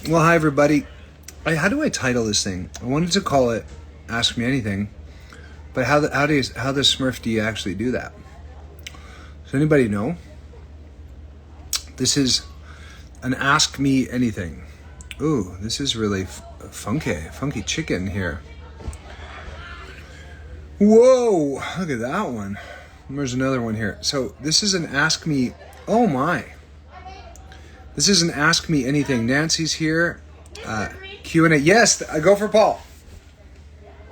Well, hi everybody. How do I title this thing? I wanted to call it Ask Me Anything, but how the Smurf do you actually do that? Does anybody know? This is an Ask Me Anything. Ooh, this is really funky chicken here. Whoa, look at that one. There's another one here. So this is an Ask Me, oh my. This is an Ask Me Anything. Nancy's here. Q&A. Yes, I go for Paul.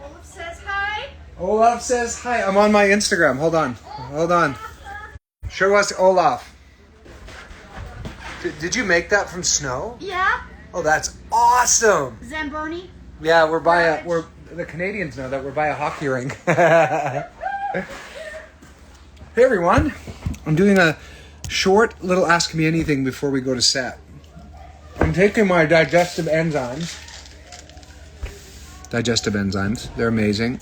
Olaf says hi. Olaf says hi. I'm on my Instagram. Hold on. Show us Olaf. Did you make that from snow? Yeah. Oh, that's awesome. Zamboni. Yeah, the Canadians know that we're by a hockey rink. Hey everyone. I'm doing a short little Ask Me Anything before we go to set. I'm taking my digestive enzymes. They're amazing.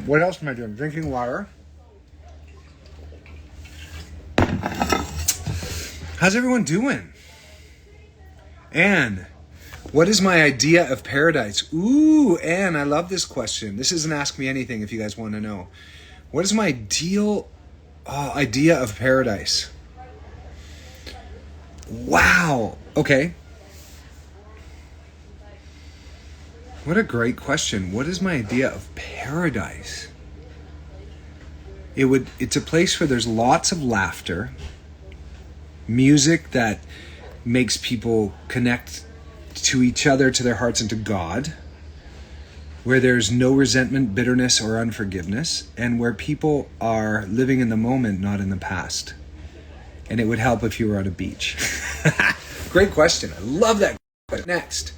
What else am I doing? Drinking water. How's everyone doing? Anne, what is my idea of paradise? Ooh, Anne, I love this question. This is an Ask Me Anything if you guys want to know. What is my idea of paradise? Wow. Okay. What a great question. What is my idea of paradise? It's a place where there's lots of laughter, music that makes people connect to each other, to their hearts, and to God, where there's no resentment, bitterness, or unforgiveness, and where people are living in the moment, not in the past. And it would help if you were on a beach. Great question. I love that. Next.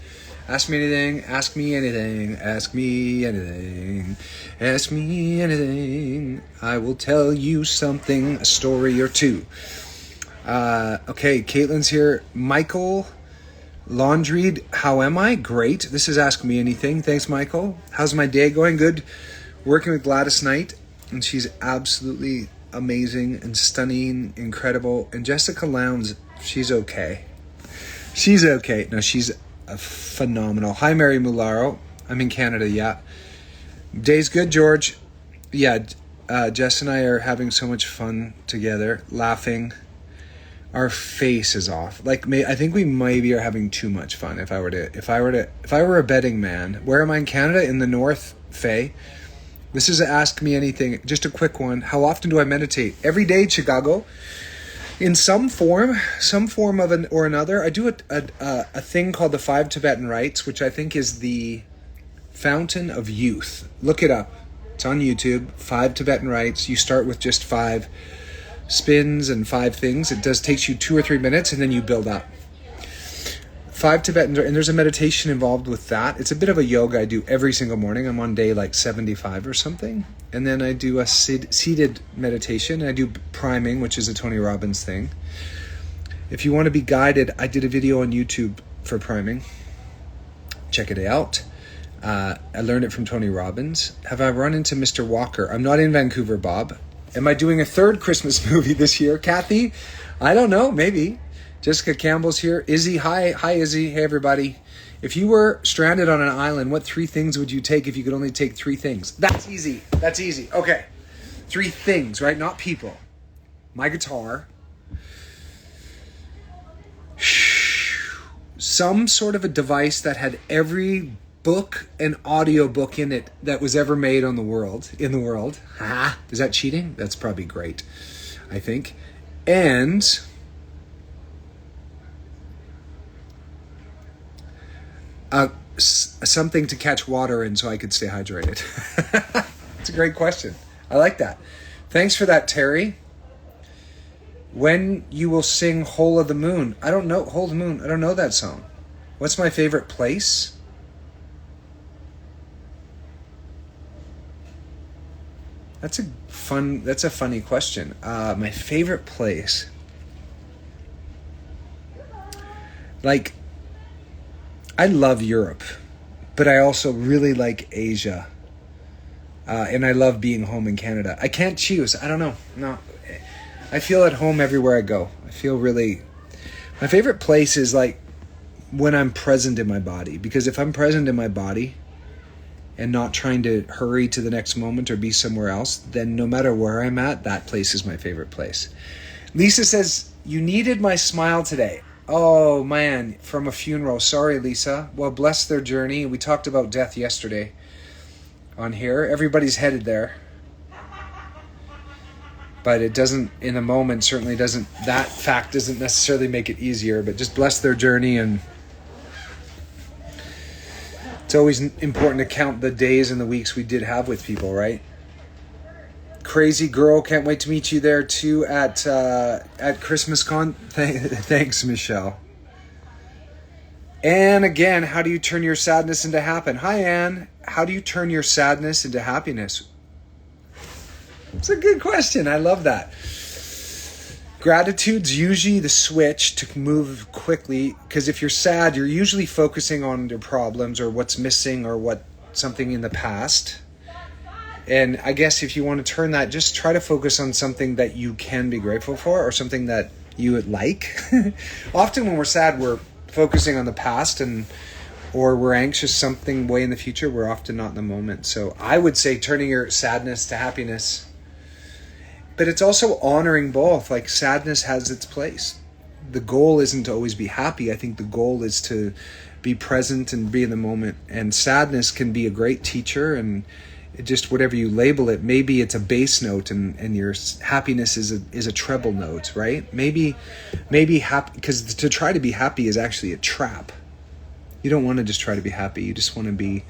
Ask me anything. Ask me anything. Ask me anything. Ask me anything. I will tell you something, a story or two. Okay, Caitlin's here. Michael Laundried. How am I? Great. This is Ask Me Anything. Thanks, Michael. How's my day going? Good. Working with Gladys Knight, and she's absolutely amazing and stunning, incredible. And Jessica Lowndes, she's okay. No, she's phenomenal. Hi, Mary Mularo. I'm in Canada, yeah. Day's good, George. Yeah, Jess and I are having so much fun together, laughing. Our face is off. I think we maybe are having too much fun. If I were a betting man, where am I in Canada? In the North, Faye. This is Ask Me Anything. Just a quick one. How often do I meditate? Every day, Chicago. In some form of or another. I do a thing called the 5 Tibetan Rites, which I think is the fountain of youth. Look it up. It's on YouTube. 5 Tibetan Rites. You start with just 5 spins and 5 things. It takes you 2 or 3 minutes, and then you build up. 5 Tibetans, and there's a meditation involved with that. It's a bit of a yoga I do every single morning. I'm on day 75 or something. And then I do a seated meditation. I do priming, which is a Tony Robbins thing. If you want to be guided, I did a video on YouTube for priming. Check it out. I learned it from Tony Robbins. Have I run into Mr. Walker? I'm not in Vancouver, Bob. Am I doing a third Christmas movie this year? Kathy? I don't know, maybe. Jessica Campbell's here. Izzy, hi. Hi, Izzy. Hey, everybody. If you were stranded on an island, what 3 things would you take if you could only take 3 things? That's easy. Okay. 3 things, right? Not people. My guitar. Some sort of a device that had every book and audio book in it that was ever made in the world. Is that cheating? That's probably great, I think. And something to catch water in so I could stay hydrated. It's a great question. I like that. Thanks for that, Terry. When you will sing Hole of the Moon? I don't know. Hole of the Moon. I don't know that song. What's my favorite place? That's a funny question. My favorite place. I love Europe, but I also really like Asia. And I love being home in Canada. I can't choose. I don't know. No. I feel at home everywhere I go. I feel really... My favorite place is when I'm present in my body. Because if I'm present in my body and not trying to hurry to the next moment or be somewhere else, then no matter where I'm at, that place is my favorite place. Lisa says, you needed my smile today. Oh man, from a funeral. Sorry, Lisa. Well, bless their journey. We talked about death yesterday on here. Everybody's headed there. But it doesn't, in the moment, certainly doesn't, that fact doesn't necessarily make it easier, but just bless their journey. And it's always important to count the days and the weeks we did have with people, right? Crazy girl, can't wait to meet you there too at Christmas Con. Thanks, Michelle. And again, how do you turn your sadness into happen? Hi, Anne. How do you turn your sadness into happiness? It's a good question. I love that. Gratitude's usually the switch to move quickly, because if you're sad, you're usually focusing on your problems or what's missing or what something in the past. And I guess if you want to turn that, just try to focus on something that you can be grateful for or something that you would like. Often when we're sad, we're focusing on the past or we're anxious something way in the future. We're often not in the moment. So I would say turning your sadness to happiness. But it's also honoring both. Like, sadness has its place. The goal isn't to always be happy. I think the goal is to be present and be in the moment. And sadness can be a great teacher, and just whatever you label it. Maybe it's a bass note and your happiness is a treble note, right? Maybe happy, because to try to be happy is actually a trap. You don't want to just try to be happy. You just want to be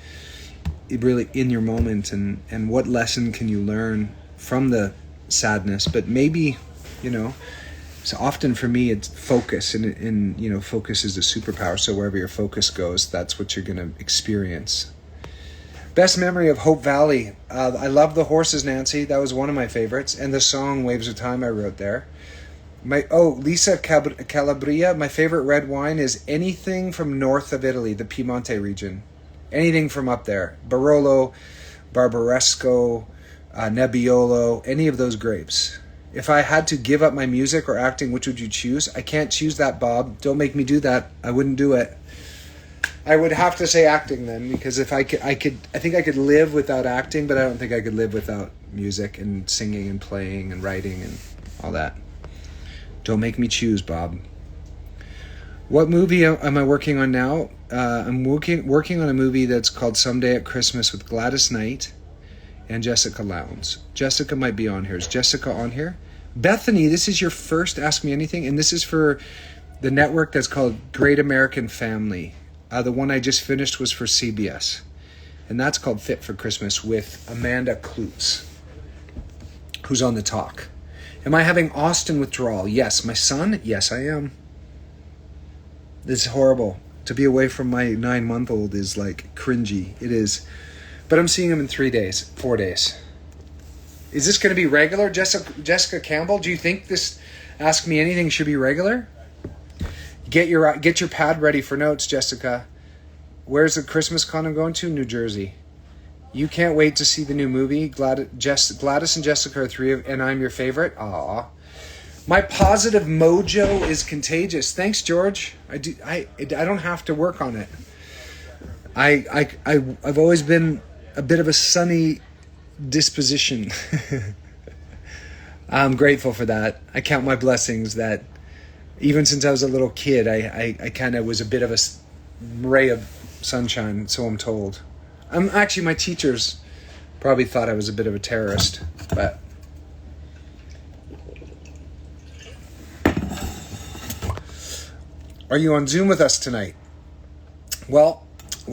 really in your moment. And what lesson can you learn from the sadness? But maybe, so often for me it's focus, and focus is a superpower. So wherever your focus goes, that's what you're going to experience. Best memory of Hope Valley. I love the horses, Nancy. That was one of my favorites. And the song Waves of Time I wrote there. Lisa Calabria. My favorite red wine is anything from north of Italy, the Piemonte region. Anything from up there. Barolo, Barbaresco, Nebbiolo, any of those grapes. If I had to give up my music or acting, which would you choose? I can't choose that, Bob. Don't make me do that. I wouldn't do it. I would have to say acting then, because if I think I could live without acting, but I don't think I could live without music and singing and playing and writing and all that. Don't make me choose, Bob. What movie am I working on now? I'm working on a movie that's called Someday at Christmas with Gladys Knight and Jessica Lowndes. Jessica might be on here. Is Jessica on here? Bethany, this is your first Ask Me Anything, and this is for the network that's called Great American Family. The one I just finished was for CBS, and that's called Fit for Christmas with Amanda Klutz, who's on the talk. Am I having Austin withdrawal? Yes. My son? Yes, I am. It's horrible. To be away from my 9-month-old is like cringy. It is. But I'm seeing him in 4 days. Is this going to be regular? Jessica Campbell, do you think this Ask Me Anything should be regular? Get your pad ready for notes, Jessica. Where's the Christmas con I'm going to? New Jersey. You can't wait to see the new movie. Gladys and Jessica are three, and I'm your favorite. Aw. My positive mojo is contagious. Thanks, George. I don't have to work on it. I've always been a bit of a sunny disposition. I'm grateful for that. I count my blessings that even since I was a little kid, I kind of was a bit of a ray of sunshine, so I'm told. Actually, my teachers probably thought I was a bit of a terrorist, but... Are you on Zoom with us tonight? Well,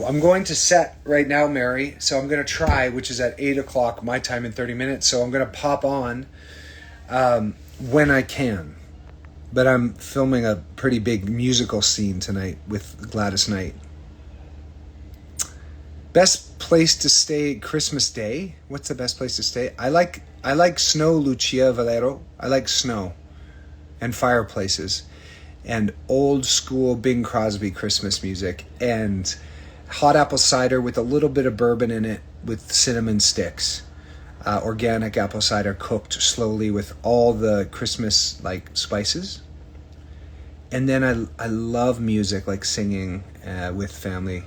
I'm going to set right now, Mary, so I'm going to try, which is at 8 o'clock my time in 30 minutes, so I'm going to pop on when I can. But I'm filming a pretty big musical scene tonight with Gladys Knight. Best place to stay Christmas Day? What's the best place to stay? I like snow, Lucia Valero. I like snow and fireplaces and old school Bing Crosby Christmas music and hot apple cider with a little bit of bourbon in it with cinnamon sticks. Organic apple cider cooked slowly with all the Christmas like spices. And then I love music, like singing with family.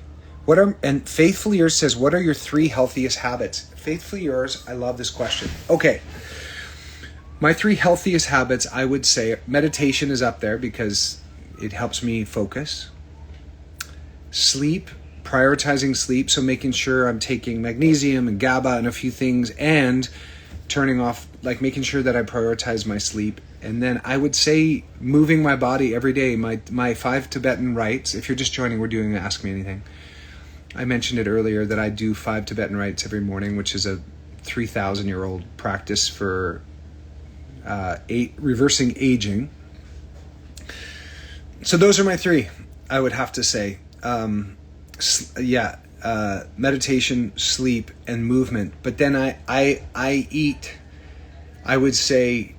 And Faithfully Yours says, what are your 3 healthiest habits? Faithfully Yours, I love this question. Okay. My 3 healthiest habits, I would say meditation is up there because it helps me focus. Sleep, prioritizing sleep. So making sure I'm taking magnesium and GABA and a few things, and turning off, like making sure that I prioritize my sleep. And then I would say moving my body every day. My 5 Tibetan rites. If you're just joining, we're doing Ask Me Anything. I mentioned it earlier that I do 5 Tibetan rites every morning, which is a 3,000-year-old practice for reversing aging. So those are my 3, I would have to say. Meditation, sleep, and movement. But then I eat, I would say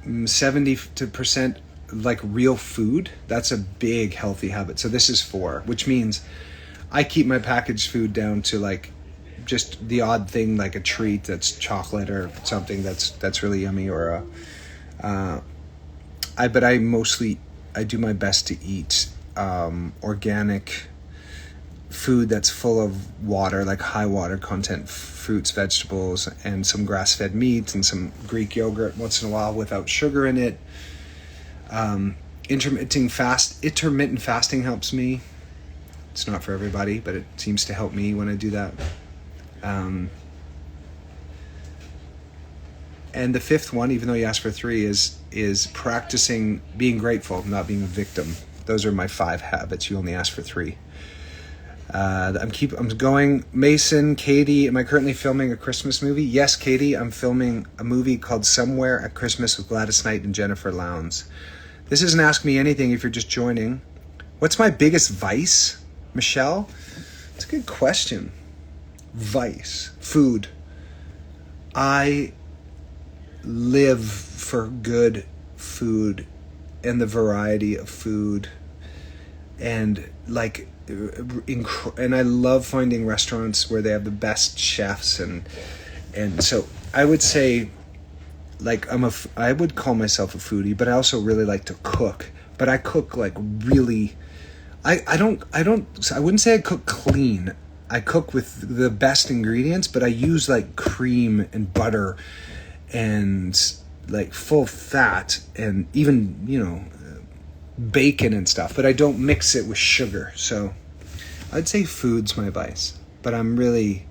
70% like real food. That's a big healthy habit. So this is 4, which means I keep my packaged food down to like just the odd thing, like a treat that's chocolate or something that's really yummy, or I do my best to eat organic food that's full of water, like high water content, fruits, vegetables, and some grass-fed meat and some Greek yogurt once in a while without sugar in it. Intermittent fasting helps me. It's not for everybody, but it seems to help me when I do that. And the 5th one, even though you asked for 3, is practicing being grateful, not being a victim. Those are my 5 habits. You only asked for 3. I'm going. Mason, Katie, am I currently filming a Christmas movie? Yes, Katie, I'm filming a movie called Somewhere at Christmas with Gladys Knight and Jennifer Lowndes. This isn't Ask Me Anything if you're just joining. What's my biggest vice, Michelle? It's a good question. Vice. Food. I live for good food and the variety of food, and like, and I love finding restaurants where they have the best chefs, and so I would say, like, I would call myself a foodie, but I also really like to cook. But I cook like really, I wouldn't say I cook clean. I cook with the best ingredients, but I use like cream and butter and like full fat and even, bacon and stuff, but I don't mix it with sugar. So I'd say food's my vice, but I'm really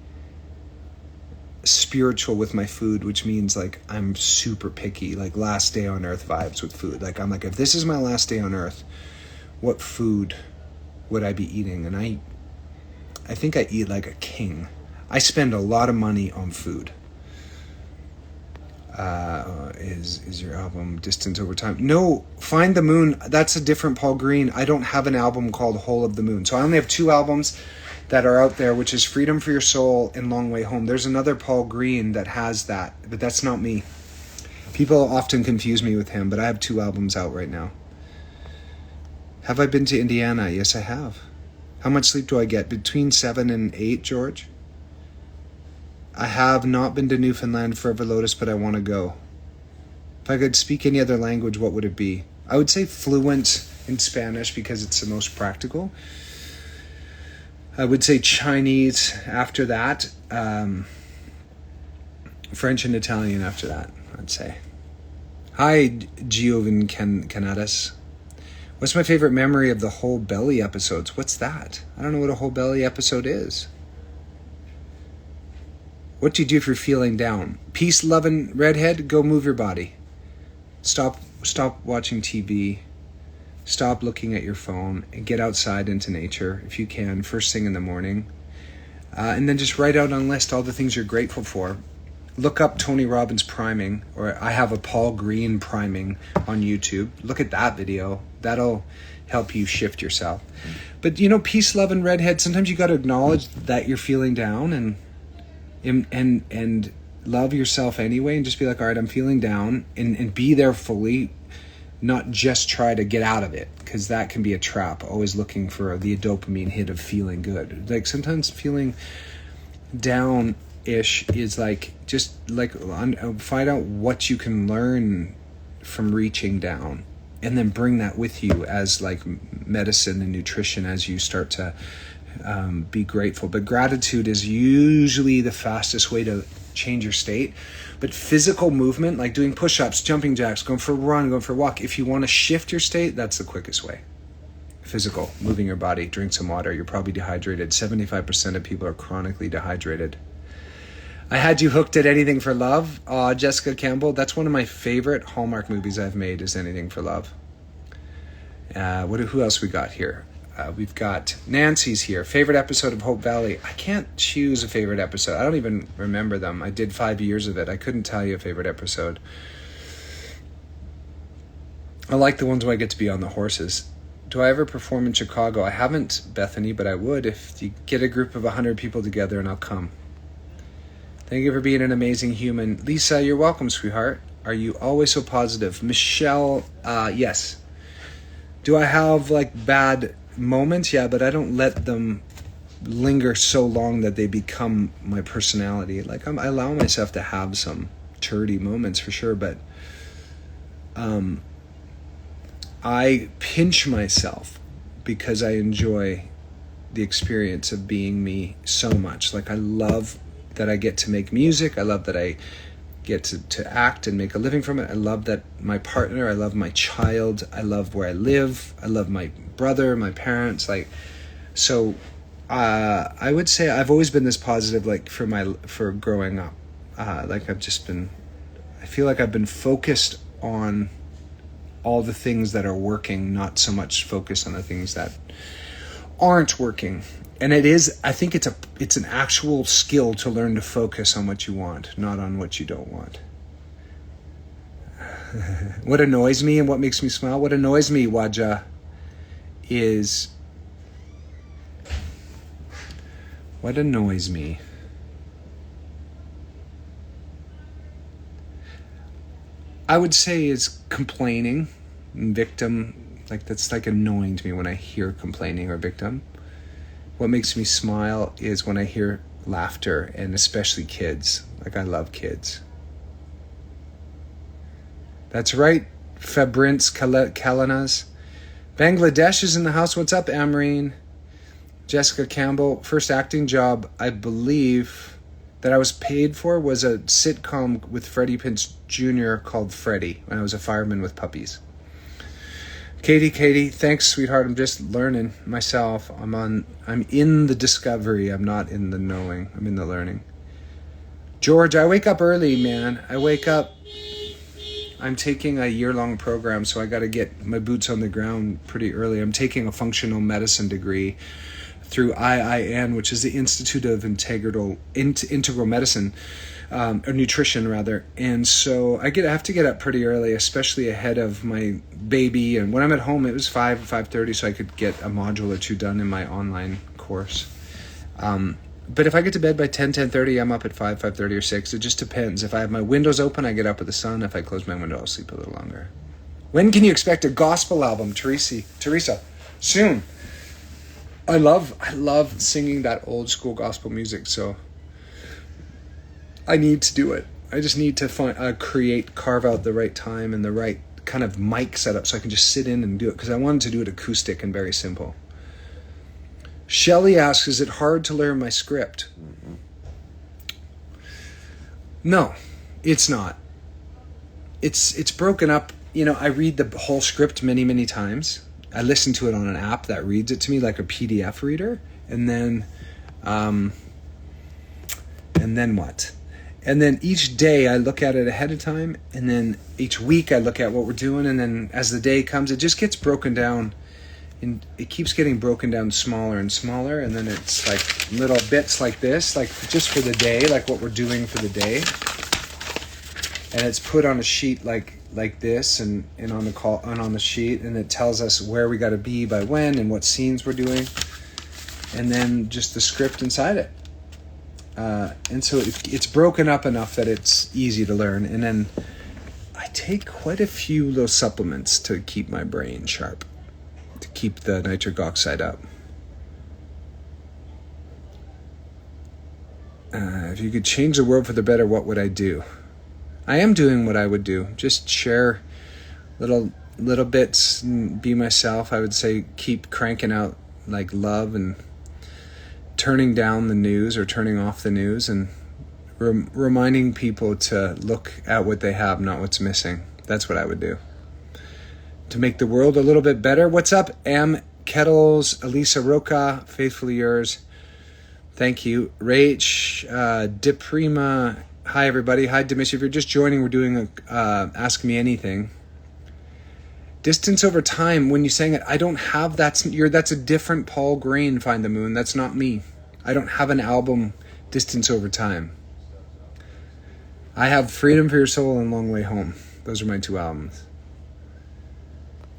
spiritual with my food, which means like I'm super picky, like last day on earth vibes with food. Like I'm like, if this is my last day on earth, what food would I be eating? And I think I eat like a king. I spend a lot of money on food. Is your album Distance Over Time? No, Find the Moon, that's a different Paul Greene. I don't have an album called Whole of the Moon. So I only have 2 albums that are out there, which is Freedom for Your Soul and Long Way Home. There's another Paul Greene that has that, but that's not me. People often confuse me with him, but I have 2 albums out right now. Have I been to Indiana? Yes, I have. How much sleep do I get? Between 7 and 8, George? I have not been to Newfoundland, Forever Lotus, but I want to go. If I could speak any other language, what would it be? I would say fluent in Spanish because it's the most practical. I would say Chinese after that. French and Italian after that, I'd say. Hi, Giovin Canadas. What's my favorite memory of the Whole Belly episodes? What's that? I don't know what a Whole Belly episode is. What do you do if you're feeling down? Peace, loving redhead, go move your body. Stop watching TV. Stop looking at your phone and get outside into nature if you can, first thing in the morning. And then just write out on a list all the things you're grateful for. Look up Tony Robbins priming, or I have a Paul Greene priming on YouTube. Look at that video. That'll help you shift yourself. But peace, love, and redhead, sometimes you got to acknowledge that you're feeling down and love yourself anyway, and just be like, all right, I'm feeling down, and be there fully, not just try to get out of it, because that can be a trap, always looking for the dopamine hit of feeling good. Like sometimes feeling down-ish is like, just like find out what you can learn from reaching down. and then bring that with you as like medicine and nutrition as you start to be grateful. But gratitude is usually the fastest way to change your state. But physical movement, like doing push-ups, jumping jacks, going for a run, going for a walk, if you want to shift your state, that's the quickest way. Physical, moving your body, drink some water. You're probably dehydrated. 75% of people are chronically dehydrated. I had you hooked at Anything for Love. Jessica Campbell, that's one of my favorite Hallmark movies I've made, is Anything for Love. Who else we got here? We've got Nancy's here. Favorite episode of Hope Valley. I can't choose a favorite episode. I don't even remember them. I did 5 years of it. I couldn't tell you a favorite episode. I like the ones where I get to be on the horses. Do I ever perform in Chicago? I haven't, Bethany, but I would if you get a group of 100 people together, and I'll come. Thank you for being an amazing human. Lisa, you're welcome, sweetheart. Are you always so positive? Michelle, yes. Do I have like bad moments? Yeah, but I don't let them linger so long that they become my personality. Like I allow myself to have some turdy moments for sure, but I pinch myself because I enjoy the experience of being me so much. Like I love that I get to make music. I love that I get to act and make a living from it. I love that my partner, I love my child, I love where I live, I love my brother, my parents. Like, so I would say I've always been this positive, like for growing up. Like I feel like I've been focused on all the things that are working, not so much focused on the things that aren't working. And I think it's an actual skill to learn to focus on what you want, not on what you don't want. What annoys me and what makes me smile? What annoys me, Waja, is... What annoys me? I would say is complaining and victim. Like that's like annoying to me when I hear complaining or victim. What makes me smile is when I hear laughter, and especially kids. Like I love kids. That's right, Fabrins Kalanas. Bangladesh is in the house. What's up, Amreen? Jessica Campbell. First acting job, I believe, that I was paid for was a sitcom with Freddie Prinze Jr. called Freddie, when I was a fireman with puppies. Katie, thanks, sweetheart. I'm just learning myself. I'm in the discovery. I'm not in the knowing. I'm in the learning. George, I wake up early, man. I'm taking a year-long program, so I got to get my boots on the ground pretty early. I'm taking a functional medicine degree through IIN, which is the Institute of Integral Medicine, or Nutrition rather. And so I have to get up pretty early, especially ahead of my baby. And when I'm at home, it was 5:30, so I could get a module or two done in my online course. But if I get to bed by 10:30, I'm up at 5:30 or 6. It just depends. If I have my windows open, I get up with the sun. If I close my window, I'll sleep a little longer. When can you expect a gospel album, Teresa? Soon. I love singing that old school gospel music, so I need to do it. I just need to carve out the right time and the right kind of mic setup so I can just sit in and do it, because I wanted to do it acoustic and very simple. Shelley asks, is it hard to learn my script? No, it's not. It's broken up. I read the whole script many, many times. I listen to it on an app that reads it to me like a PDF reader. And then what? And then each day I look at it ahead of time. And then each week I look at what we're doing. And then as the day comes, it just gets broken down. And it keeps getting broken down smaller and smaller. And then it's like little bits like this, like just for the day, like what we're doing for the day. And it's put on a sheet like this and on the call and on the sheet, and it tells us where we got to be by when and what scenes we're doing, and then just the script inside it. And so it's broken up enough that it's easy to learn. And then I take quite a few little supplements to keep my brain sharp, to keep the nitric oxide up. If you could change the world for the better, what would I do? I am doing what I would do. Just share little little bits, and be myself. I would say keep cranking out like love and turning down the news or turning off the news, and reminding people to look at what they have, not what's missing. That's what I would do to make the world a little bit better. What's up, Am Kettles, Elisa Roca, faithfully yours. Thank you. Rach, Deprima. Hi, everybody. Hi, Dimitri. If you're just joining, we're doing a Ask Me Anything. Distance over time, when you sang it, I don't have that's a different Paul Greene, Find the Moon. That's not me. I don't have an album, Distance Over Time. I have Freedom for Your Soul and Long Way Home. Those are my 2 albums.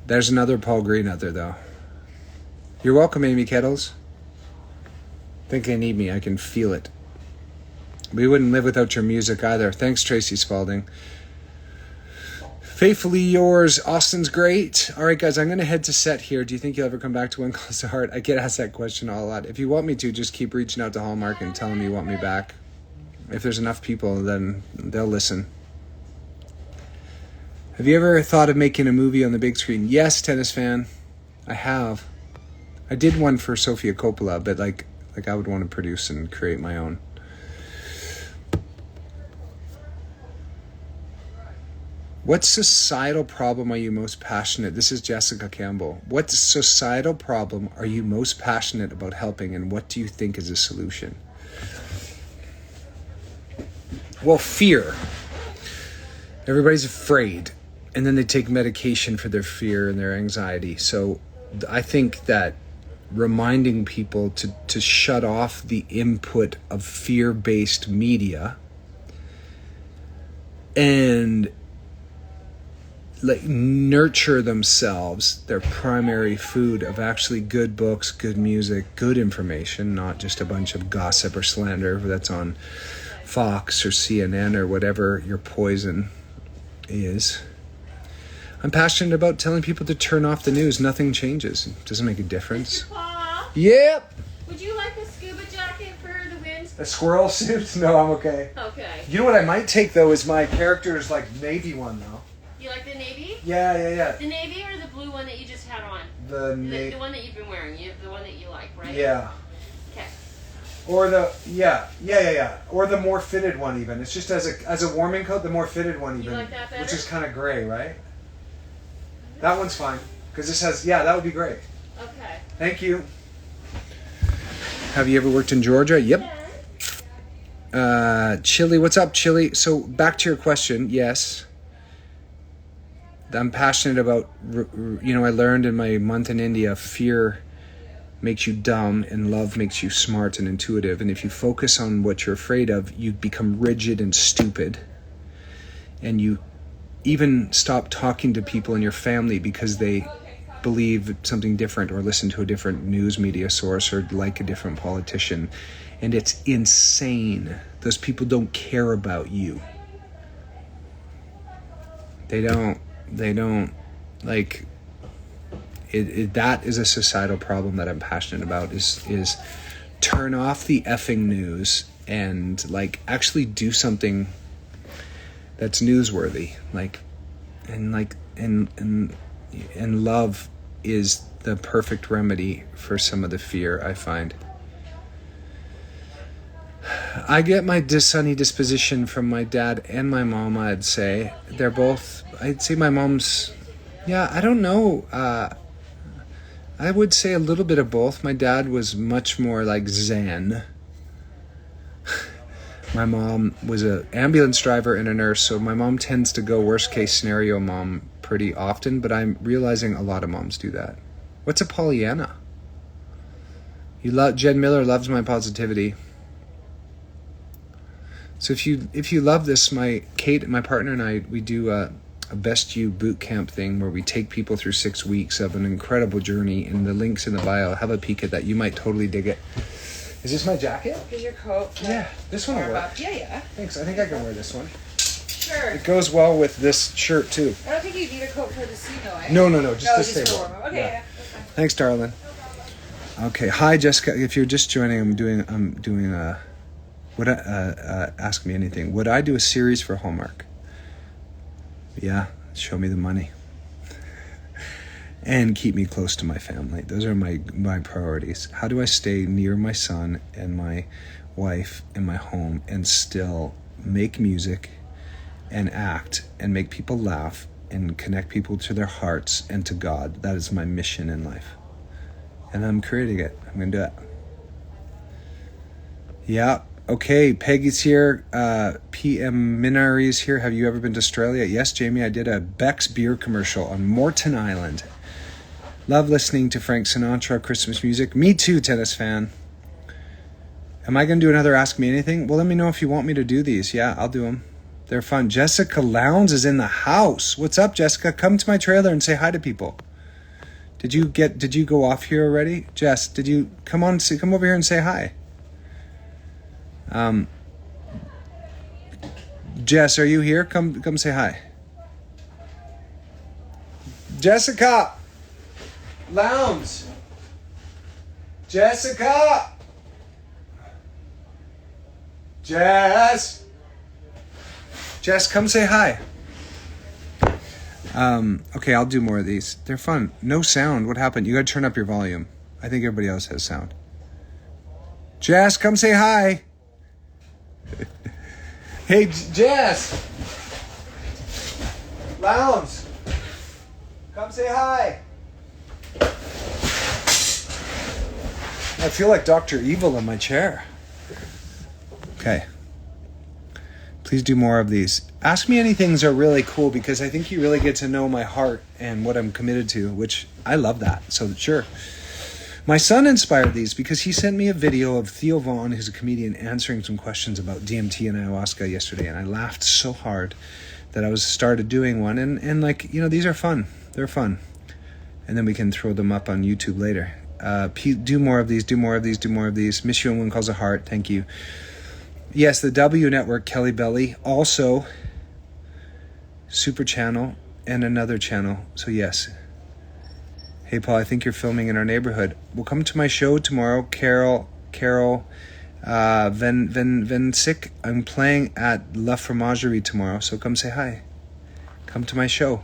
There's another Paul Greene out there, though. You're welcome, Amy Kettles. Think I need me. I can feel it. We wouldn't live without your music either. Thanks, Tracie Spalding. Faithfully yours. Austin's great. All right, guys, I'm going to head to set here. Do you think you'll ever come back to When Calls to Heart? I get asked that question a lot. If you want me to, just keep reaching out to Hallmark and tell them you want me back. If there's enough people, then they'll listen. Have you ever thought of making a movie on the big screen? Yes, tennis fan. I have. I did one for Sofia Coppola, but like I would want to produce and create my own. What societal problem are you most passionate? This is Jessica Campbell. What societal problem are you most passionate about helping, and what do you think is a solution? Well, fear. Everybody's afraid, and then they take medication for their fear and their anxiety. So I think that reminding people to shut off the input of fear-based media and like nurture themselves, their primary food of actually good books, good music, good information, not just a bunch of gossip or slander that's on Fox or CNN or whatever your poison is. I'm passionate about telling people to turn off the news. Nothing changes. It doesn't make a difference. Mr. Paul, Yep. would you like a scuba jacket for the wind? A squirrel suit? No, I'm okay. Okay. You know what I might take, though, is my character's like Navy one, though. You like the navy? Yeah. The navy or the blue one that you just had on? The one that you've been wearing. The one that you like, right? Yeah. Okay. Or the or the more fitted one even. It's just as a warming coat, the more fitted one even. You like that better? Which is kind of gray, right? That one's fine because this has that would be great. Okay. Thank you. Have you ever worked in Georgia? Yep. Chili, what's up, Chili? So back to your question, yes. I'm passionate about, I learned in my month in India, fear makes you dumb and love makes you smart and intuitive. And if you focus on what you're afraid of, you become rigid and stupid. And you even stop talking to people in your family because they believe something different or listen to a different news media source or like a different politician. And it's insane. Those people don't care about you. They don't like it. That is a societal problem that I'm passionate about is turn off the effing news and like actually do something that's newsworthy, and love is the perfect remedy for some of the fear I find. I get my sunny disposition from my dad and my mom, I'd say. I'd say my mom's, I don't know. I would say a little bit of both. My dad was much more like Zen. My mom was an ambulance driver and a nurse, so my mom tends to go worst case scenario mom pretty often, but I'm realizing a lot of moms do that. What's a Pollyanna? Jen Miller loves my positivity. So if you love this, Kate, my partner, and I, we do a Best You boot camp thing where we take people through 6 weeks of an incredible journey, and the link's in the bio. Have a peek at that. You might totally dig it. Is this my jacket? Is your coat? Yeah, this one will work. Yeah. Thanks. I think I can wear this one. Sure. It goes well with this shirt too. I don't think you need a coat for the sea, though, eh? No. Just to stay warm. Okay, yeah. That's fine. Thanks, darling. Okay. Hi, Jessica. If you're just joining, I'm doing Ask Me Anything. Would I do a series for Hallmark? Yeah, show me the money. and keep me close to my family. Those are my priorities. How do I stay near my son and my wife and my home and still make music and act and make people laugh and connect people to their hearts and to God? That is my mission in life. And I'm creating it. I'm going to do it. Yeah. Okay, Peggy's here. PM Minari's here. Have you ever been to Australia? Yes, Jamie, I did a Beck's beer commercial on Moreton Island. Love listening to Frank Sinatra Christmas music. Me too, tennis fan. Am I going to do another Ask Me Anything? Well, let me know if you want me to do these. Yeah, I'll do them. They're fun. Jessica Lowndes is in the house. What's up, Jessica? Come to my trailer and say hi to people. Did you go off here already? Jess, did you come over here and say hi? Jess, are you here? Come say hi. Jessica Lowndes. Jessica. Jess, come say hi. Okay, I'll do more of these. They're fun. No sound. What happened? You gotta turn up your volume. I think everybody else has sound. Jess, come say hi. Hey, Jess. Lowndes. Come say hi. I feel like Dr. Evil in my chair. Okay. Please do more of these. Ask Me Anythings are really cool because I think you really get to know my heart and what I'm committed to, which I love that. So sure. My son inspired these because he sent me a video of Theo Vaughn, who's a comedian, answering some questions about DMT and ayahuasca yesterday, and I laughed so hard that I started doing one. And like, these are fun. They're fun. And then we can throw them up on YouTube later. Do more of these. Miss you and One Calls a Heart. Thank you. Yes, the W Network, Kelly Belly. Also, Super Channel and another channel. So yes. Hey, Paul, I think you're filming in our neighborhood. Well, come to my show tomorrow. Carol, Vensick. I'm playing at La Fromagerie tomorrow, so come say hi. Come to my show.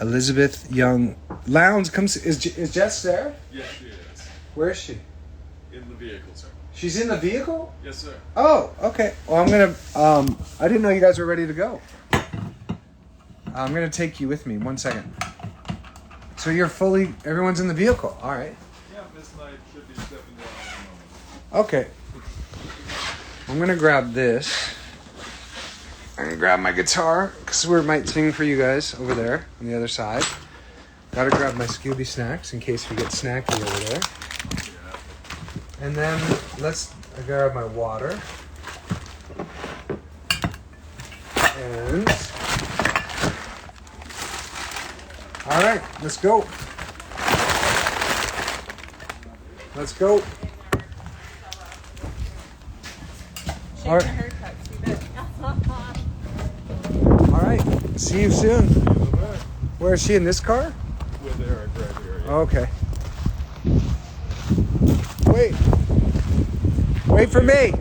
Elizabeth Young. Lowndes, is Jess there? Yes, she is. Where is she? In the vehicle, sir. She's in the vehicle? Yes, sir. Oh, okay. Well, I'm going to... I didn't know you guys were ready to go. I'm going to take you with me. 1 second. So everyone's in the vehicle. All right. Yeah, Miss Knight should be stepping down in a moment. Okay. I'm going to grab this. I'm going to grab my guitar because we might sing for you guys over there on the other side. Got to grab my Scooby snacks in case we get snacky over there. And then I grab my water. And all right, let's go. All right. See you soon. Where is she, in this car? We're there right here. Yeah. Okay. Wait for me.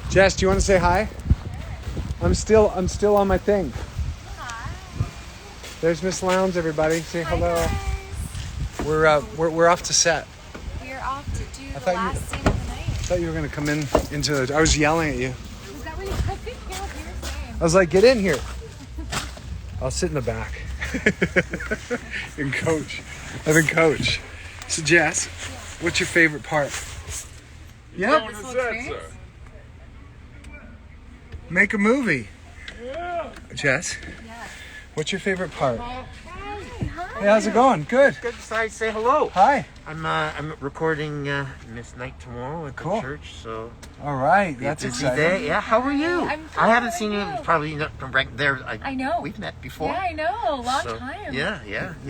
Jess, do you want to say hi? I'm still on my thing. Hi. There's Miss Lowndes, everybody. Say hello. Guys. We're off to set. We're off to do the thought last scene of the night. I thought you were going to come into I was yelling at you. Is that what you I think you were saying? I was like, get in here. I'll sit in the back. and coach. So Jess, what's your favorite part? Yep. Going to set, sir. Make a movie. Yeah. Jess, Yes. what's your favorite part? Hi. Hey, how's it going? Good. Good to say hello. Hi. I'm recording Miss Night tomorrow at the Cool. church, so All right. That's busy exciting. day. Yeah, how are you? I'm good. I haven't seen How you are you? probably not from right there. I know. We've met before. Yeah, I know. Long So, time. Yeah.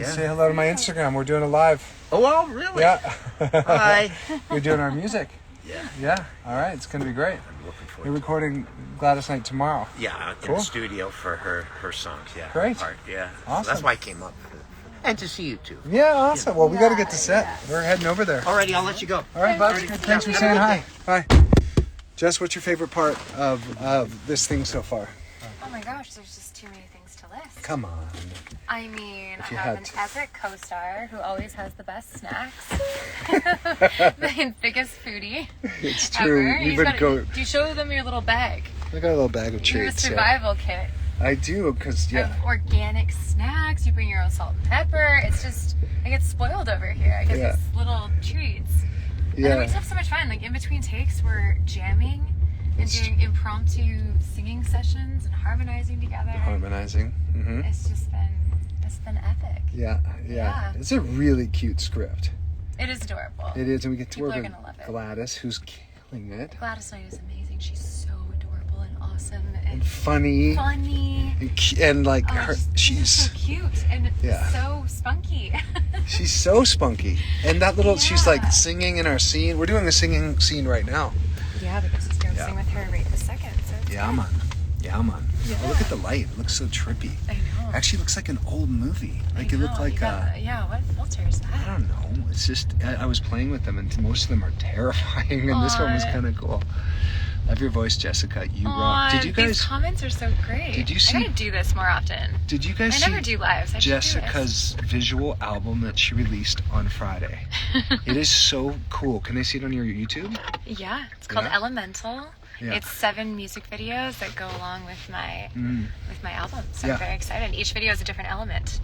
Say hello to my Instagram. We're doing a live. Oh, well, really? Yeah. Hi. You're doing our music. Yeah. Yeah. All right. It's going to be great. I'm looking You're forward. recording Gladys Knight tomorrow. Yeah, in Cool. the studio for her songs. Yeah. Great. Her part. Yeah. So Awesome. that's why I came up. And to see you too. Yeah, awesome. Well, we got to get to set. We're heading over there. Alrighty, I'll let you go. All right, bud. Thanks for saying hi. Bye. Jess, what's your favorite part of this thing so far? Oh my gosh, there's just too many things to list. Come on. I mean, I If you have had an to. epic co-star who always has the best snacks. The biggest foodie It's true. ever. We would go. Do you show them your little bag? I got a little bag of You have a treats. Yeah. survival kit I do, because, yeah. of organic snacks. You bring your own salt and pepper. It's just, I get spoiled over here. I get Yeah. these little treats. And then we just Yeah. have so much fun. Like in between takes, we're jamming and doing impromptu singing sessions and harmonizing together. Harmonizing. Mm-hmm. It's been epic. Yeah. Yeah. It's a really cute script. It is adorable. It is, and we get to People work are with gonna love it. Gladys, who's killing it. Gladys Knight is amazing. She's so adorable and awesome and And funny. funny. And like Oh, her, she's so she's cute and Yeah. so spunky. she's so spunky. And that little, she's like Yeah. singing in our scene. We're doing a singing scene right now. Yeah, because he's gonna Yeah. sing with her right this second. So it's Yeah, good. man. Yeah, man. Yeah. Oh, look at the light. It looks so trippy. I know. Actually, it looks like an old movie. Like I it looked know. like You got- yeah. What filter is I that? don't know. It's just I was playing with them, and most of them are terrifying, and this one was Aw. kind of cool. Love your voice, Jessica. You rock. Did you These guys? comments are so great. Did you see- I gotta do this more often. Did you guys I see never do lives. I should do this. Jessica's visual album that she released on Friday? It is so cool. Can I see it on your YouTube? Yeah, it's called Yeah? Elemental. Yeah. It's 7 music videos that go along with my Mm, album. So Yeah. I'm very excited. Each video is a different element.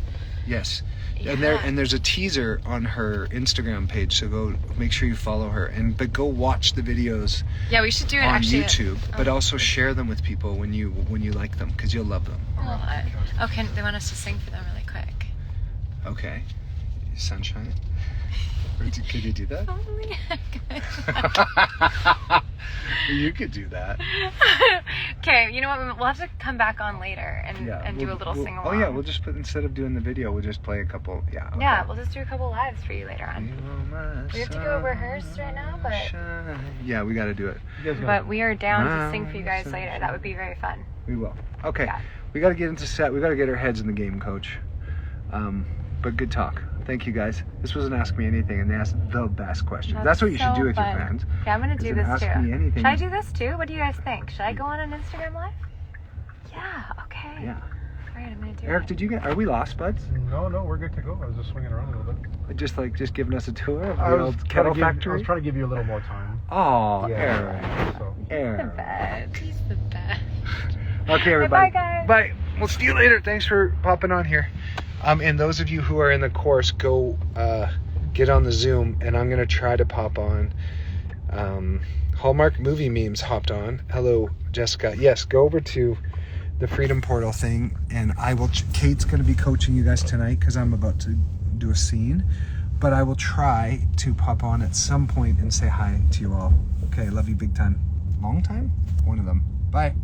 yes. Yeah. And there's a teaser on her Instagram page, so go make sure you follow her, but go watch the videos Yeah, we should do it on actually. YouTube, but Oh. also share them with people when you like them, because you'll love them. Okay, they want us to sing for them really quick. Okay. Sunshine. Could you do that? Totally. You could do that. Okay, you know what? We'll have to come back on later and do a little sing along. Oh yeah, we'll just put, instead of doing the video, we'll just play a couple. Yeah. Okay. Yeah, we'll just do a couple lives for you later on. You are my We have to go rehearse right now, but sunshine. Yeah, we got to do it. we are down to sing for you guys later. That would be very fun. We will. Okay. Yeah. We got to get into set. We got to get our heads in the game, Coach. But good talk. Thank you guys. This was an Ask Me Anything, and they asked the best questions. That's what you should so do with your fun. fans. Yeah, I'm gonna Is do it this Ask too. Me Anything? Should I do this too? What do you guys think? Should I go on an Instagram live? Yeah. Okay. Yeah. All right, I'm gonna do Eric, it. did you get? Are we lost, buds? No, we're good to go. I was just swinging around a little bit. Just giving us a tour of I the was old trying kettle to give- I factory. was trying to give you a little more time. Oh, Yeah. Eric. So. The Eric. best. He's the best. Okay, everybody. Bye, guys. Bye. We'll see you later. Thanks for popping on here. And those of you who are in the course, go get on the Zoom, and I'm gonna try to pop on. Hallmark Movie Memes hopped on. Hello, Jessica. Yes, go over to the Freedom Portal thing, and I will. Kate's gonna be coaching you guys tonight because I'm about to do a scene, but I will try to pop on at some point and say hi to you all. Okay, love you big time. Long time? One of them. Bye.